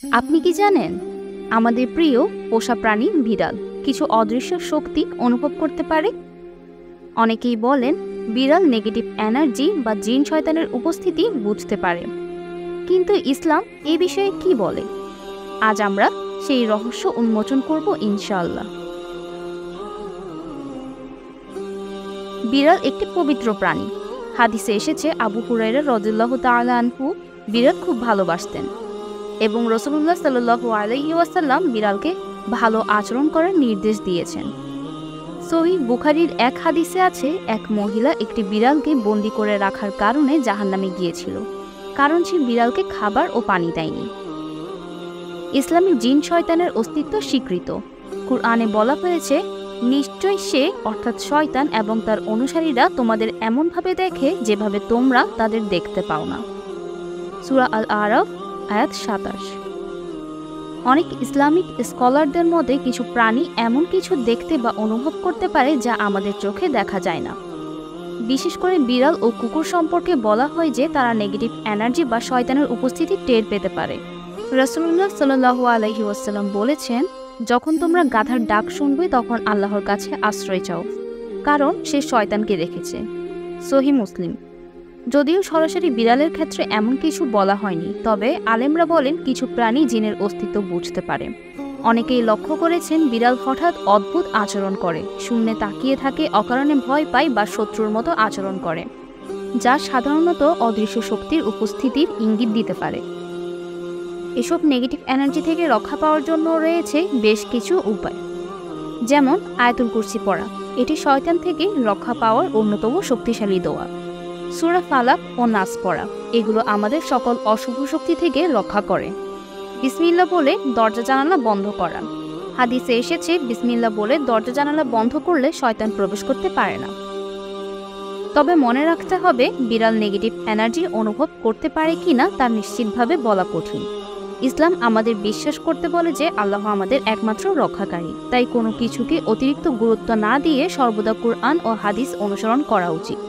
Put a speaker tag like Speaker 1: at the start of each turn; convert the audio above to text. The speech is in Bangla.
Speaker 1: আপনি কি জানেন আমাদের প্রিয় পোষা প্রাণী বিড়াল কিছু অদৃশ্য শক্তি অনুভব করতে পারে? অনেকেই বলেন বিড়াল নেগেটিভ এনার্জি বা জিন শয়তানের উপস্থিতি বুঝতে পারে। কিন্তু ইসলাম এই বিষয়ে কি বলে? আজ আমরা সেই রহস্য উন্মোচন করব ইনশাআল্লাহ। বিড়াল একটি পবিত্র প্রাণী। হাদিসে এসেছে আবু হুরায়রা রাদিয়াল্লাহু তাআলা আনহু বিড়াল খুব ভালোবাসতেন এবং রাসূলুল্লাহ সাল্লাল্লাহু আলাইহি ওয়াসাল্লাম বিড়ালকে ভালো আচরণ করার নির্দেশ দিয়েছেন। সহিহ বুখারীর এক হাদিসে আছে, এক মহিলা একটি বিড়ালকে বন্দী করে রাখার কারণে জাহান্নামে গিয়েছিল, কারণ সে বিড়ালকে খাবার ও পানি দেয়নি। ইসলামে জিন শয়তানের অস্তিত্ব স্বীকৃত। কুরআনে বলা হয়েছে, নিশ্চয় সে অর্থাৎ শয়তান এবং তার অনুসারীরা তোমাদের এমনভাবে দেখে যেভাবে তোমরা তাদের দেখতে পাও না। সূরা আল আরাফ আয়াত ২৭। অনেক ইসলামিক স্কলারদের মধ্যে কিছু প্রাণী এমন কিছু দেখতে বা অনুভব করতে পারে যা আমাদের চোখে দেখা যায় না। বিশেষ করে বিড়াল ও কুকুর সম্পর্কে বলা হয় যে তারা নেগেটিভ এনার্জি বা শয়তানের উপস্থিতি টের পেতে পারে। রাসূলুল্লাহ সাল্লাল্লাহু আলাইহি ওয়াসাল্লাম বলেছেন, যখন তোমরা গাধার ডাক শুনবে তখন আল্লাহর কাছে আশ্রয় চাও, কারণ সে শয়তানকে দেখেছে। সহিহ মুসলিম। যদিও সরাসরি বিড়ালের ক্ষেত্রে এমন কিছু বলা হয়নি, তবে আলেমরা বলেন কিছু প্রাণী জিনের অস্তিত্ব বুঝতে পারে। অনেকেই লক্ষ্য করেছেন বিড়াল হঠাৎ অদ্ভুত আচরণ করে, শূন্যে তাকিয়ে থাকে, অকারণে ভয় পায় বা শত্রুর মতো আচরণ করে, যা সাধারণত অদৃশ্য শক্তির উপস্থিতির ইঙ্গিত দিতে পারে। এসব নেগেটিভ এনার্জি থেকে রক্ষা পাওয়ার জন্য রয়েছে বেশ কিছু উপায়, যেমন আয়াতুল কুরসি পড়া। এটি শয়তান থেকে রক্ষা পাওয়ার অন্যতম শক্তিশালী দোয়া। সূরা ফালাক ও নাস পড়া, এগুলো আমাদের সকল অশুভ শক্তি থেকে রক্ষা করে। বিসমিল্লাহ বলে দরজা জানালা বন্ধ করা। হাদিসে এসেছে, বিসমিল্লাহ বলে দরজা জানালা বন্ধ করলে শয়তান প্রবেশ করতে পারে না। তবে মনে রাখতে হবে, বিড়াল নেগেটিভ এনার্জি অনুভব করতে পারে কিনা তা নিশ্চিতভাবে বলা কঠিন। ইসলাম আমাদের বিশ্বাস করতে বলে যে আল্লাহ আমাদের একমাত্র রক্ষাকারী, তাই কোনো কিছুকে অতিরিক্ত গুরুত্ব না দিয়ে সর্বদা কুরআন ও হাদিস অনুসরণ করা উচিত।